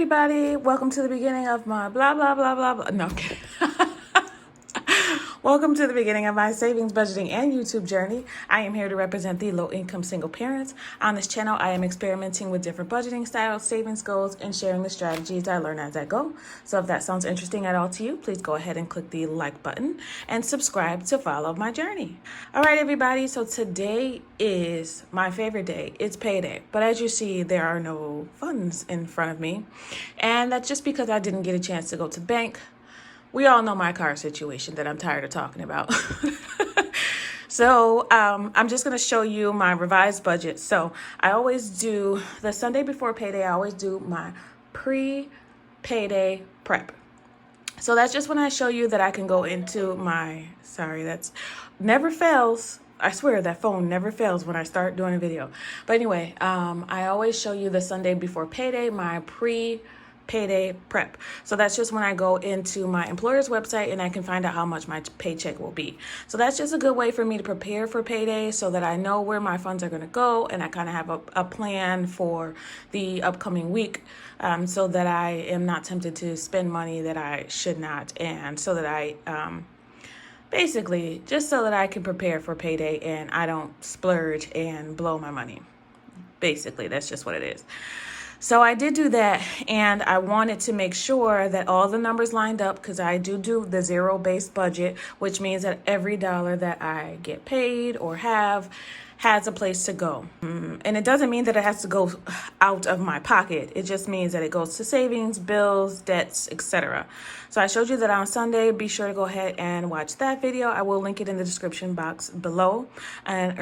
everybody, welcome to the beginning of my blah blah blah blah blah. No, I'm kidding. Welcome to the beginning of my savings, budgeting, and YouTube journey. I am here to represent the low-income single parents. On this channel, I am experimenting with different budgeting styles, savings goals, and sharing the strategies I learn as I go. So if that sounds interesting at all to you, please go ahead and click the like button and subscribe to follow my journey. All right, everybody, so today is my favorite day. It's payday. But as you see, there are no funds in front of me. And that's just because I didn't get a chance to go to the bank. We all know my car situation that I'm tired of talking about. So I'm just going to show you my revised budget. So I always do the Sunday before payday. I always do my pre-payday prep. So that's just when I show you that I can go into my, that's never fails. I swear that phone never fails when I start doing a video. But anyway, I always show you the Sunday before payday, my payday prep. So that's just when I go into my employer's website and I can find out how much my paycheck will be. So that's just a good way for me to prepare for payday so that I know where my funds are going to go and I kind of have a plan for the upcoming week, so that I am not tempted to spend money that I should not, and so that I basically just so that I can prepare for payday and I don't splurge and blow my money. Basically, that's just what it is. So I did do that, and I wanted to make sure that all the numbers lined up because I do the zero-based budget, which means that every dollar that I get paid or have has a place to go. And it doesn't mean that it has to go out of my pocket. It just means that it goes to savings, bills, debts, etc. So I showed you that on Sunday. Be sure to go ahead and watch that video. I will link it in the description box below. And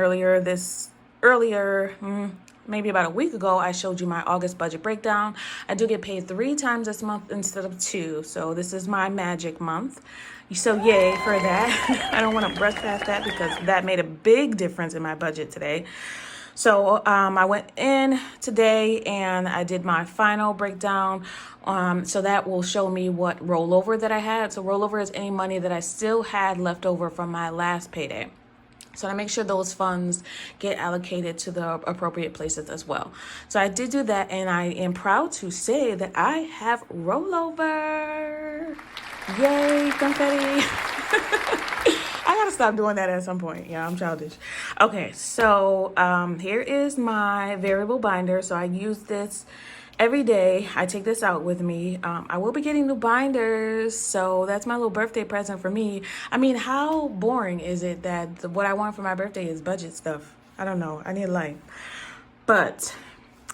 maybe about a week ago, I showed you my August budget breakdown. I do get paid 3 times this month instead of 2. So this is my magic month. So yay for that. I don't want to brush past that because that made a big difference in my budget today. So I went in today and I did my final breakdown. So that will show me what rollover that I had. So rollover is any money that I still had left over from my last payday. So I make sure those funds get allocated to the appropriate places as well. So I did do that, and I am proud to say that I have rollover. Yay, confetti. I gotta stop doing that at some point. Yeah, I'm childish. Okay, so here is my variable binder. So I use this every day. I take this out with me. I will be getting new binders, so that's my little birthday present for me. I mean, how boring is it that what I want for my birthday is budget stuff? I don't know. I need life. But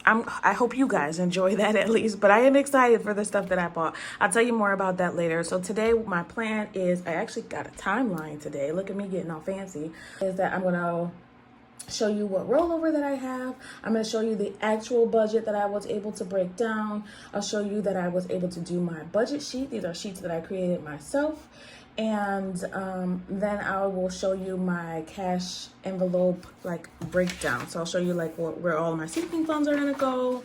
I hope you guys enjoy that at least. But I am excited for the stuff that I bought. I'll tell you more about that later. So today, my plan is, I actually got a timeline today. Look at me getting all fancy. Is that I'm going to show you what rollover that I have. I'm going to show you the actual budget that I was able to break down. I'll show you that I was able to do my budget sheet. These are sheets that I created myself. And then I will show you my cash envelope breakdown. So I'll show you where all my sinking funds are going to go.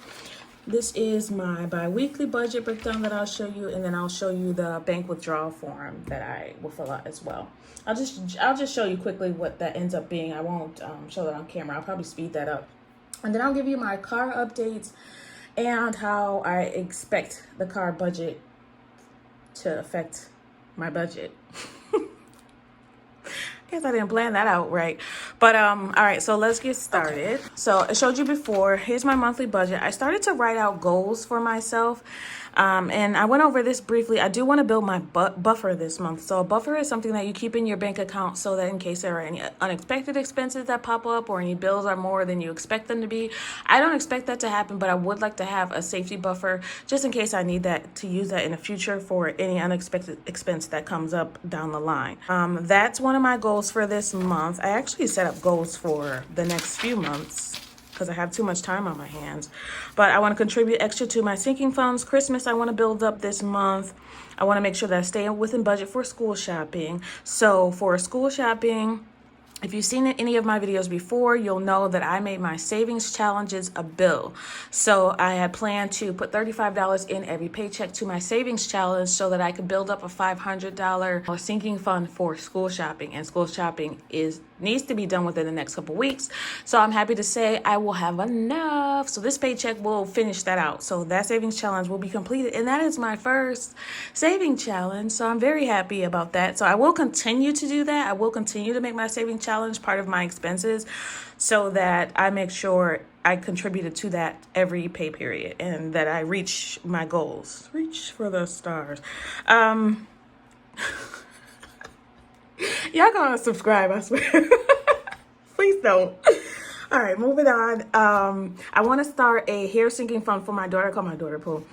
This is my biweekly budget breakdown that I'll show you, and then I'll show you the bank withdrawal form that I will fill out as well. I'll just show you quickly what that ends up being. I won't show that on camera. I'll probably speed that up. And then I'll give you my car updates and how I expect the car budget to affect my budget. Guess I didn't plan that out right. But all right, so let's get started. So I showed you before, here's my monthly budget. I started to write out goals for myself. And I went over this briefly. I do want to build my buffer this month. So a buffer is something that you keep in your bank account so that in case there are any unexpected expenses that pop up or any bills are more than you expect them to be. I don't expect that to happen, but I would like to have a safety buffer just in case I need that to use that in the future for any unexpected expense that comes up down the line. That's one of my goals for this month. I actually set up goals for the next few months because I have too much time on my hands. But I want to contribute extra to my sinking funds. Christmas, I want to build up this month. I want to make sure that I stay within budget for school shopping. So for school shopping, if you've seen any of my videos before, you'll know that I made my savings challenges a bill. So I had planned to put $35 in every paycheck to my savings challenge so that I could build up a $500 sinking fund for school shopping. And school shopping is needs to be done within the next couple weeks. So I'm happy to say I will have enough. So this paycheck will finish that out. So that savings challenge will be completed. And that is my first saving challenge. So I'm very happy about that. So I will continue to do that. I will continue to make my saving challenge part of my expenses so that I make sure I contributed to that every pay period and that I reach my goals. Reach for the stars. Y'all gonna subscribe, I swear. Please don't. All right, moving on. I want to start a hair sinking fund for my daughter. I call my daughter Pooh.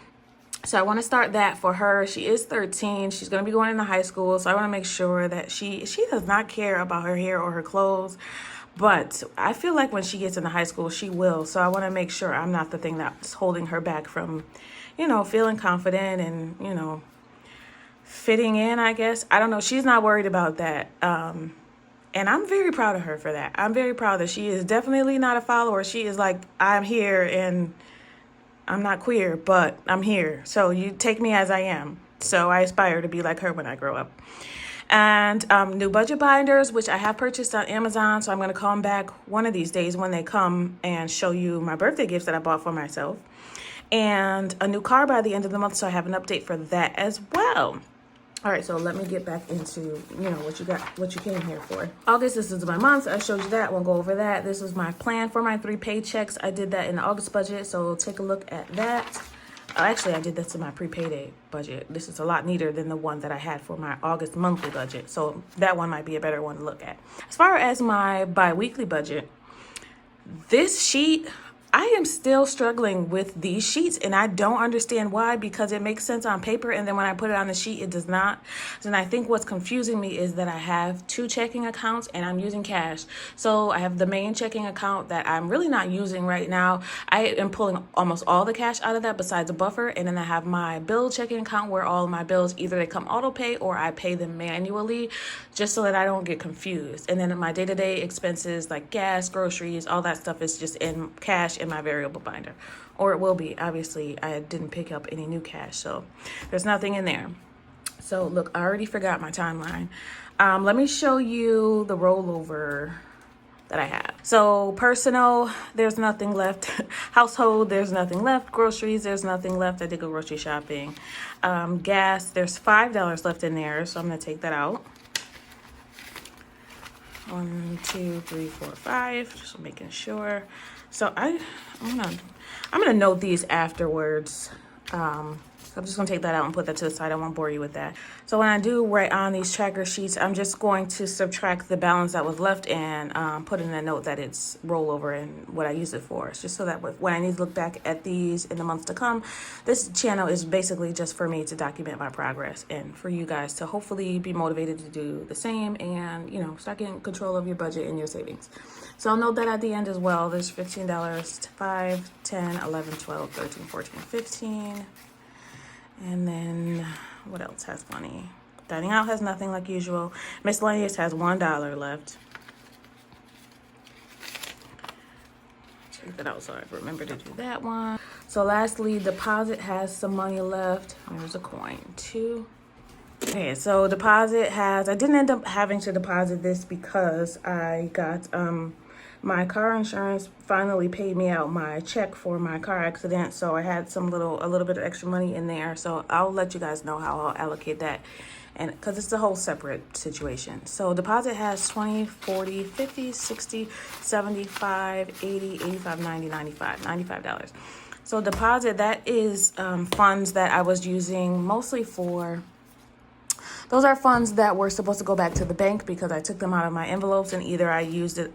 So I want to start that for her. She is 13. She's going to be going into high school. So I want to make sure that she does not care about her hair or her clothes. But I feel like when she gets into high school, she will. So I want to make sure I'm not the thing that's holding her back from, feeling confident and, fitting in, I guess. I don't know. She's not worried about that. And I'm very proud of her for that. I'm very proud that she is definitely not a follower. She is like, I'm here and I'm not queer, but I'm here. So you take me as I am. So I aspire to be like her when I grow up. And new budget binders, which I have purchased on Amazon. So I'm going to come back one of these days when they come and show you my birthday gifts that I bought for myself. And a new car by the end of the month. So I have an update for that as well. All right, so let me get back into, what you came here for. August, this is my month. I showed you that. Won't go over that. This is my plan for my 3 paychecks. I did that in the August budget, so take a look at that. Actually, I did this in my pre-payday budget. This is a lot neater than the one that I had for my August monthly budget, so that one might be a better one to look at. As far as my bi-weekly budget, this sheet, I am still struggling with these sheets and I don't understand why, because it makes sense on paper and then when I put it on the sheet it does not. And I think what's confusing me is that I have 2 checking accounts and I'm using cash. So I have the main checking account that I'm really not using right now. I am pulling almost all the cash out of that besides a buffer, and then I have my bill checking account where all of my bills, either they come auto pay or I pay them manually, just so that I don't get confused. And then my day-to-day expenses like gas, groceries, all that stuff is just in cash in my variable binder, or it will be. Obviously I didn't pick up any new cash, so there's nothing in there. So look, I already forgot my timeline. Let me show you the rollover that I have. So personal, there's nothing left. Household, there's nothing left. Groceries, there's nothing left. I did go grocery shopping. Gas, there's $5 left in there, so I'm gonna take that out. 1, 2, 3, 4, 5, just making sure. So I'm gonna note these afterwards. So I'm just gonna take that out and put that to the side. I won't bore you with that. So when I do write on these tracker sheets, I'm just going to subtract the balance that was left and put in a note that it's rollover and what I use it for. It's just so that when I need to look back at these in the months to come, this channel is basically just for me to document my progress and for you guys to hopefully be motivated to do the same and, start getting control of your budget and your savings. So I'll note that at the end as well. There's $15, 5, 10, 11, 12, 13, 14, 15. And then what else has money? Dining out has nothing like usual. Miscellaneous has $1 left. Check that out so I remember to do that one. So lastly, deposit has some money left. There's a coin, 2. Okay, so deposit has, I didn't end up having to deposit this because I got my car insurance finally paid me out my check for my car accident, so I had a little bit of extra money in there. So I'll let you guys know how I'll allocate that, and because it's a whole separate situation. So deposit has 20, 40, 50, 60, 75, 80, 85, 90, 95, $95. So deposit, that is funds that I was using mostly for. Those are funds that were supposed to go back to the bank because I took them out of my envelopes and either I used it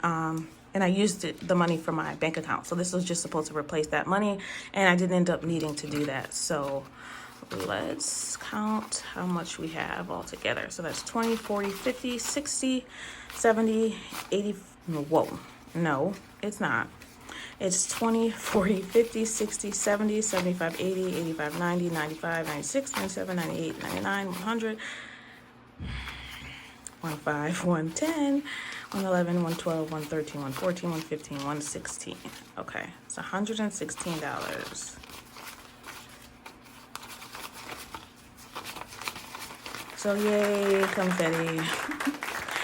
and I used the money from my bank account. So this was just supposed to replace that money, and I didn't end up needing to do that. So let's count how much we have all together. So that's 20, 40, 50, 60, 70, 80. Whoa, no, it's not. It's 20, 40, 50, 60, 70, 75, 80, 85, 90, 95, 96, 97, 98, 99, 100. 105, 110, 111, 112, 113, 114, 115, 116. Okay, it's $116. So yay, confetti.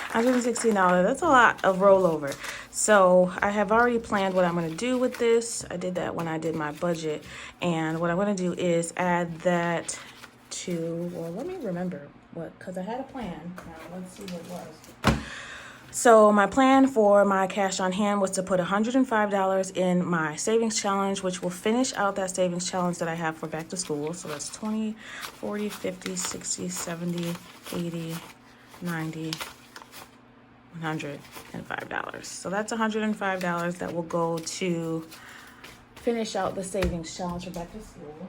$116. That's a lot of rollover. So I have already planned what I'm going to do with this. I did that when I did my budget. And what I'm going to do is add that to, well, let me remember what, because I had a plan. Now let's see what it was. So my plan for my cash on hand was to put $105 in my savings challenge, which will finish out that savings challenge that I have for back to school. So that's 20, 40, 50, 60, 70, 80, 90, $105. So that's $105 that will go to finish out the savings challenge for back to school.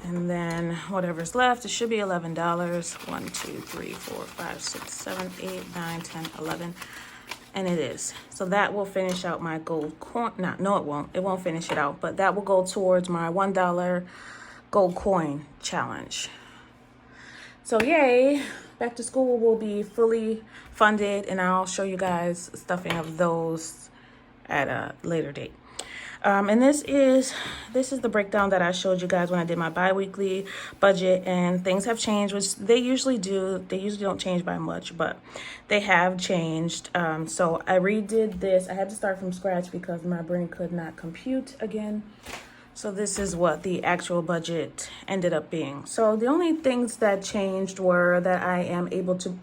And then whatever's left, it should be $11. 1, 2, 3, 4, 5, 6, 7, 8, 9, 10, 11. And it is. So that will finish out my gold coin. No, it won't. It won't finish it out. But that will go towards my $1 gold coin challenge. So yay. Back to school will be fully funded. And I'll show you guys stuffing of those at a later date. And this is the breakdown that I showed you guys when I did my bi-weekly budget, and things have changed, which they usually do. They usually don't change by much, but they have changed. So I redid this. I had to start from scratch because my brain could not compute again. So this is what the actual budget ended up being. So the only things that changed were that I am able to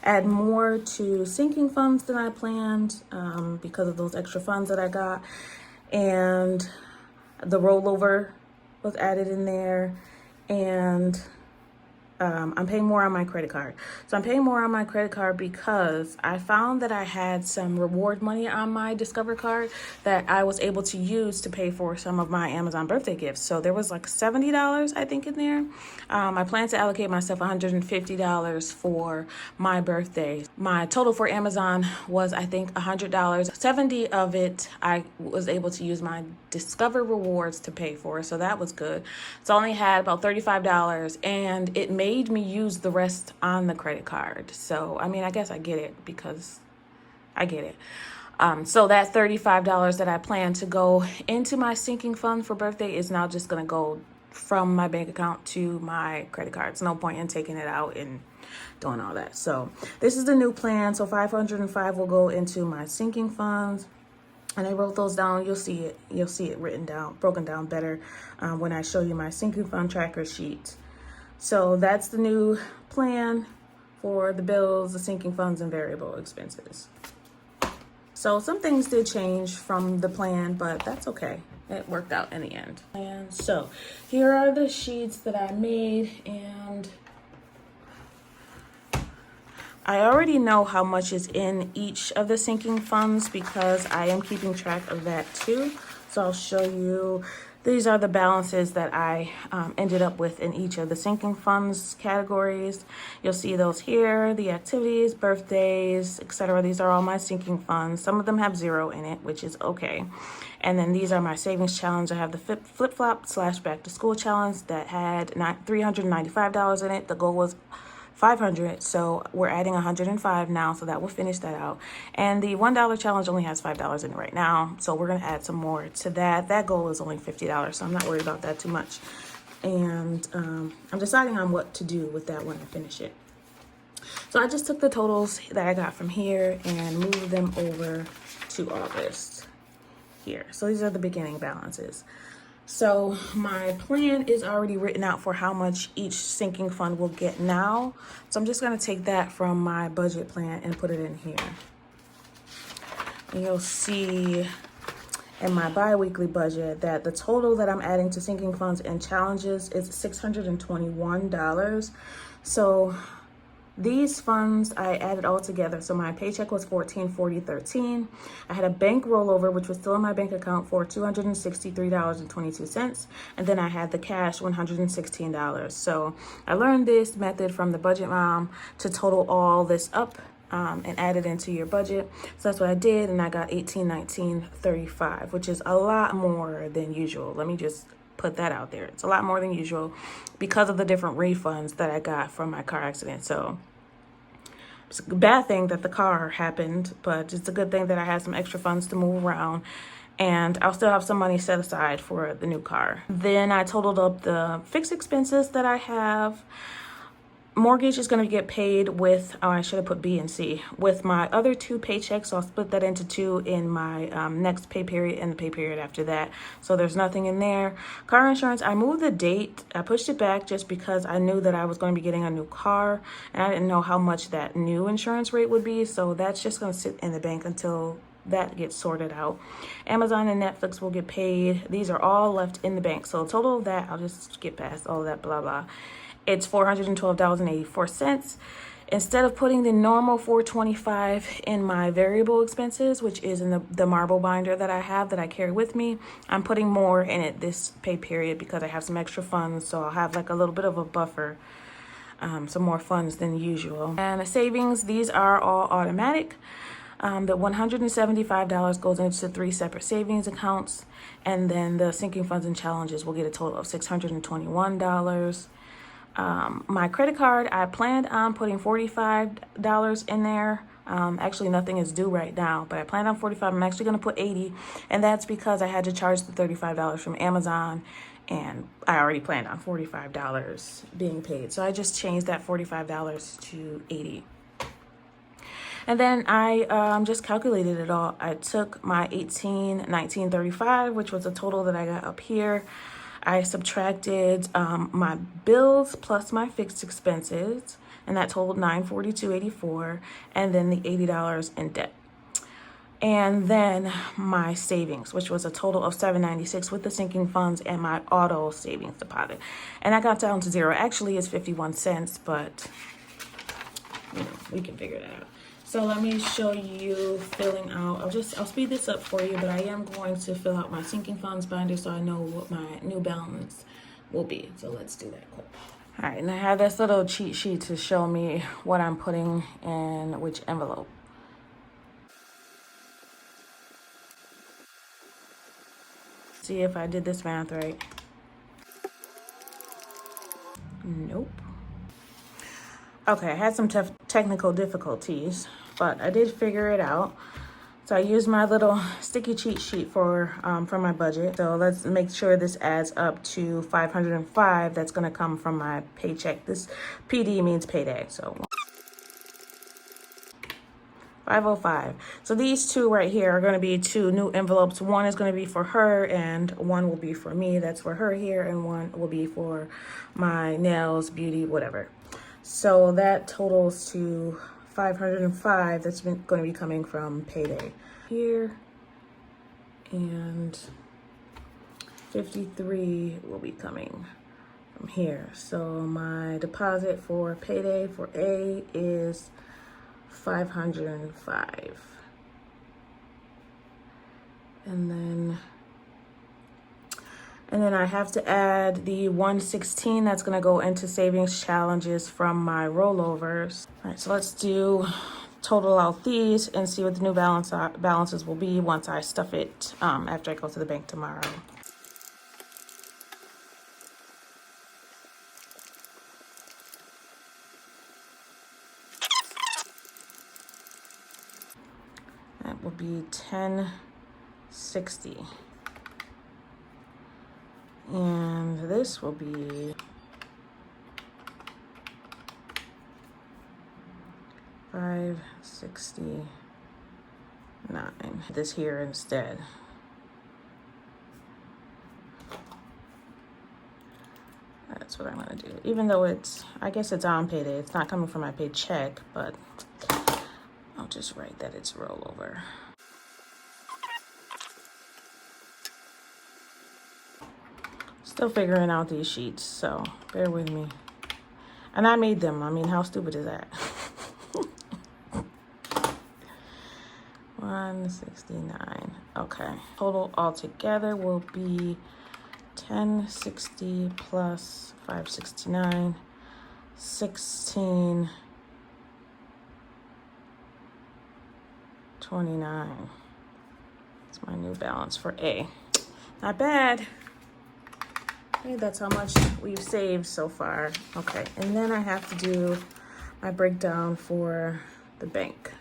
add more to sinking funds than I planned because of those extra funds that I got. And the rollover was added in there, and I'm paying more on my credit card. So I'm paying more on my credit card because I found that I had some reward money on my Discover card that I was able to use to pay for some of my Amazon birthday gifts. So there was like $70, I think, in there. I plan to allocate myself $150 for my birthday. My total for Amazon was, I think, $100. 70 of it I was able to use my Discover rewards to pay for. So that was good. So I only had about $35, and it made me use the rest on the credit card. So, I mean, I guess I get it because I get it. So that $35 that I plan to go into my sinking fund for birthday is now just going to go from my bank account to my credit card. It's no point in taking it out and doing all that. So this is the new plan. So 505 will go into my sinking funds. And I wrote those down. You'll see it. You'll see it written down, broken down better when I show you my sinking fund tracker sheet. So that's the new plan for the bills, the sinking funds, and variable expenses. So some things did change from the plan, but that's okay. It worked out in the end. And so here are the sheets that I made, and I already know how much is in each of the sinking funds because I am keeping track of that too. So I'll show you. These are the balances that I ended up with in each of the sinking funds categories. You'll see those here, the activities, birthdays, etc. These are all my sinking funds. Some of them have 0 in it, which is okay. And then these are my savings challenge. I have the flip-flop / back to school challenge that had $395 in it. The goal was $500, so we're adding $105 now, so that will finish that out. And the $1 challenge only has $5 in it right now, so we're gonna add some more to that. That goal is only $50, so I'm not worried about that too much. And I'm deciding on what to do with that when I finish it. So I just took the totals that I got from here and moved them over to August here. So these are the beginning balances. So my plan is already written out for how much each sinking fund will get now. So I'm just going to take that from my budget plan and put it in here. And you'll see in my bi-weekly budget that the total that I'm adding to sinking funds and challenges is $621. So these funds I added all together. So my paycheck was $1440.13. I had a bank rollover, which was still in my bank account, for $263.22. And then I had the cash, $116. So I learned this method from the Budget Mom to total all this up and add it into your budget. So that's what I did, and I got $1819.35, which is a lot more than usual. Let me just put that out there. It's a lot more than usual because of the different refunds that I got from my car accident. So it's a bad thing that the car happened, but it's a good thing that I had some extra funds to move around, and I'll still have some money set aside for the new car. Then I totaled up the fixed expenses that I have. mortgage is going to get paid with, oh, I should have put B and C, with my other 2 paychecks. So I'll split that into 2 in my next pay period and the pay period after that. So there's nothing in there. Car insurance, I moved the date. I pushed it back just because I knew that I was going to be getting a new car and I didn't know how much that new insurance rate would be. So that's just going to sit in the bank until that gets sorted out. Amazon and Netflix will get paid. These are all left in the bank. So total of that, I'll just skip past all of that blah blah. It's $412.84. Instead of putting the normal $425 in my variable expenses, which is in the marble binder that I have that I carry with me, I'm putting more in it this pay period because I have some extra funds. So I'll have like a little bit of a buffer, some more funds than usual. And the savings, these are all automatic. The $175 goes into 3 separate savings accounts, and then the sinking funds and challenges will get a total of $621. My credit card, I planned on putting $45 in there. Actually, nothing is due right now, but I planned on $45. I'm actually going to put $80, and that's because I had to charge the $35 from Amazon, and I already planned on $45 being paid. So I just changed that $45 to $80. And then I just calculated it all. I took my $18,1935, which was the total that I got up here. I subtracted my bills plus my fixed expenses, and that totaled $942.84, and then the $80 in debt. And then my savings, which was a total of $796 with the sinking funds and my auto savings deposit. And I got down to zero. Actually, it's 51 cents, but you know, we can figure that out. So let me show you filling out. I'll speed this up for you, but I am going to fill out my sinking funds binder so I know what my new balance will be. So let's do that quick. All right, and I have this little cheat sheet to show me what I'm putting in which envelope. See if I did this math right. Nope. Okay, I had some technical difficulties, but I did figure it out. So I used my little sticky cheat sheet for my budget. So let's make sure this adds up to $505. That's gonna come from my paycheck. This PD means payday, so 505. So these 2 right here are gonna be 2 new envelopes. One is gonna be for her and one will be for me. That's for her here, and one will be for my nails, beauty, whatever. So that totals to $505. That's going to be coming from Payday here, and 53 will be coming from here. So my deposit for Payday for A is $505, and then I have to add the $116 that's going to go into savings challenges from my rollovers. All right, so let's total out these and see what the new balances will be once I stuff it after I go to the bank tomorrow. That will be $10.60. And this will be $569. This here instead. That's what I'm gonna do. Even though I guess it's on Payday. It's not coming from my paycheck, but I'll just write that it's rollover. Still figuring out these sheets, so bear with me. And I made them. I mean, how stupid is that? 169. Okay. Total altogether will be 1060 plus 569, 1629. That's my new balance for A. Not bad. Okay, that's how much we've saved so far. Okay, and then I have to do my breakdown for the bank.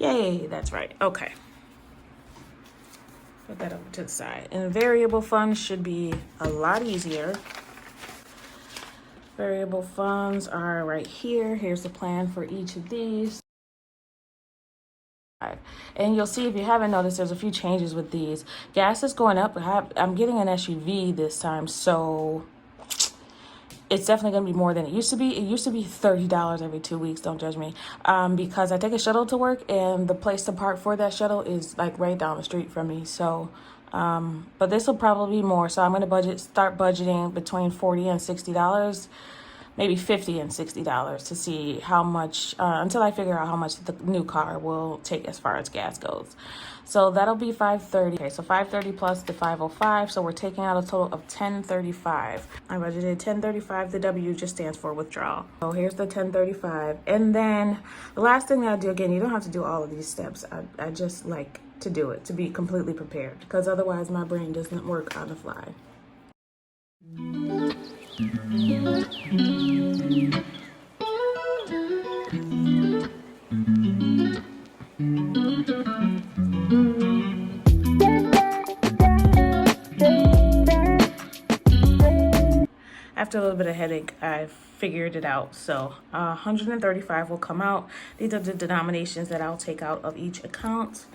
Yay, that's right. Okay. Put that over to the side. And variable funds should be a lot easier. Variable funds are right here. Here's the plan for each of these. And you'll see, if you haven't noticed, there's a few changes with these. Gas is going up. I'm getting an SUV this time, so it's definitely going to be more than it used to be. It used to be $30 every 2 weeks. Don't judge me. Because I take a shuttle to work, and the place to park for that shuttle is like right down the street from me. So, but this will probably be more. So I'm going to start budgeting between $40 and $60, maybe $50 and $60 to see how much, until I figure out how much the new car will take as far as gas goes. So that'll be $530. Okay, so $530 plus the $505. So we're taking out a total of $1035. I budgeted $1035. The W just stands for withdrawal. So here's the $1035. And then the last thing that I do, again, you don't have to do all of these steps. I just like to do it, to be completely prepared, because otherwise my brain doesn't work on the fly. After a little bit of headache, I figured it out. So 135 will come out. These are the denominations that I'll take out of each account.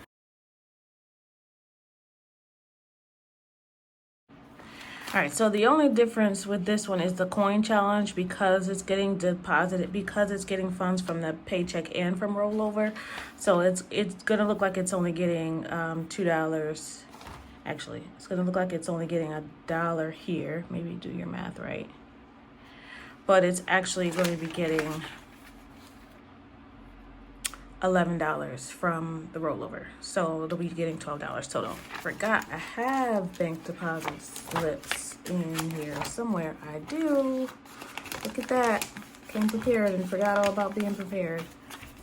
All right, so the only difference with this one is the coin challenge, because it's getting deposited, because it's getting funds from the paycheck and from rollover. So it's gonna look like it's only getting $2. Actually, it's gonna look like it's only getting $1 here. Maybe do your math right. But it's actually going to be getting $11 from the rollover. So it'll be getting $12 total. Forgot I have bank deposit slips in here somewhere. I do. Look at that. Came prepared and forgot all about being prepared.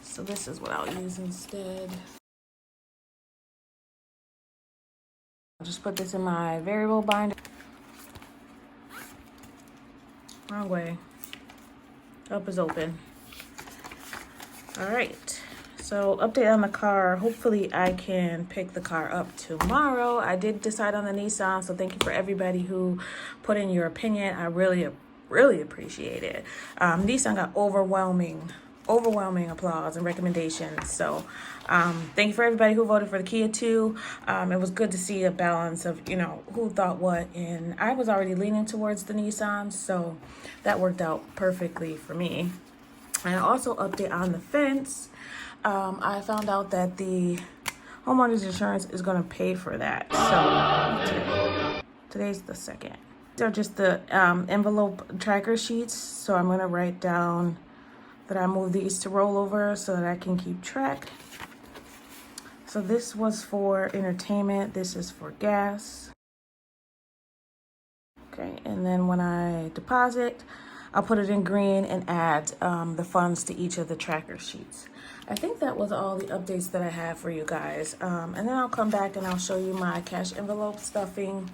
So this is what I'll use instead. I'll just put this in my variable binder. Wrong way. Up is open. All right. So update on the car. Hopefully I can pick the car up tomorrow. I did decide on the Nissan, so thank you for everybody who put in your opinion. I really appreciate it. Nissan got overwhelming applause and recommendations. So thank you for everybody who voted for the Kia too. It was good to see a balance of, who thought what, and I was already leaning towards the Nissan, so that worked out perfectly for me. And also update on the fence. I found out that the homeowner's insurance is going to pay for that. So today's the 2nd. These are just the envelope tracker sheets. So I'm going to write down that I moved these to rollover so that I can keep track. So this was for entertainment. This is for gas. Okay, and then when I deposit, I'll put it in green and add the funds to each of the tracker sheets. I think that was all the updates that I have for you guys. And then I'll come back and I'll show you my cash envelope stuffing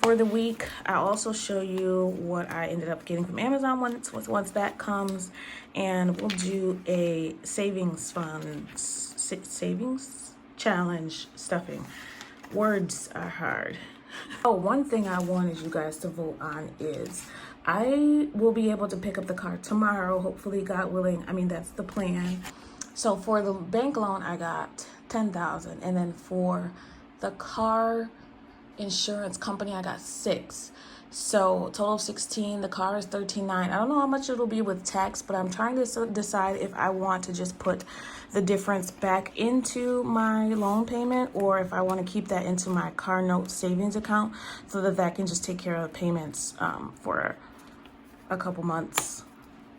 for the week. I'll also show you what I ended up getting from Amazon once that comes. And we'll do a savings challenge stuffing. Words are hard. Oh, one thing I wanted you guys to vote on is I will be able to pick up the car tomorrow, hopefully, God willing. I mean, that's the plan. So for the bank loan, I got $10,000, and then for the car insurance company, I got $6,000. So total of $16,000. The car is $13,900. I don't know how much it'll be with tax, but I'm trying to decide if I want to just put the difference back into my loan payment, or if I want to keep that into my car note savings account so that can just take care of the payments for a couple months,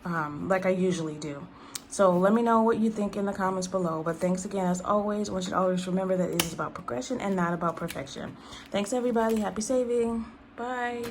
like I usually do. So let me know what you think in the comments below. But thanks again, as always. I want you to always remember that it is about progression and not about perfection. Thanks, everybody. Happy saving. Bye.